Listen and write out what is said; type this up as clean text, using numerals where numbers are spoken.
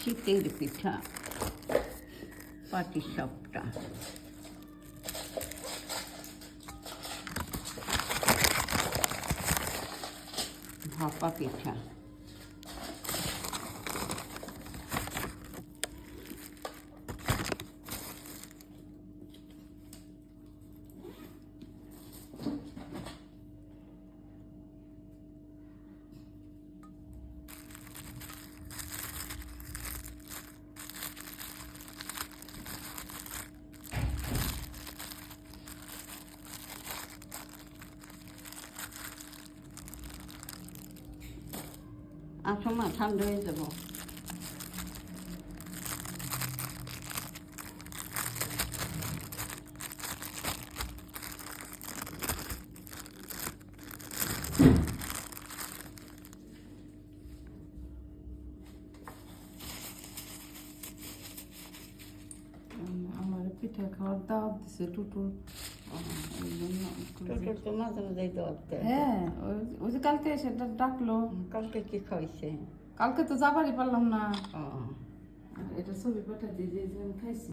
শীতের পিঠা পাটিসাপটা। ভাপা পিঠা। আসো মা, ঠান্ডা হয়ে যাবো। আমার পিঠা খাওয়ার দাওয়াত দিছে টুটুল। টোটোর তো মাঝে মাঝেই দরতে। হ্যাঁ, ওই যে কালকে সেটা ডাকলো। কালকে কি খাইছে? কালকে তো যাবারই পারলাম না। ও, এটা ছবি পাঠা দিয়ে যে আমি খাইছি।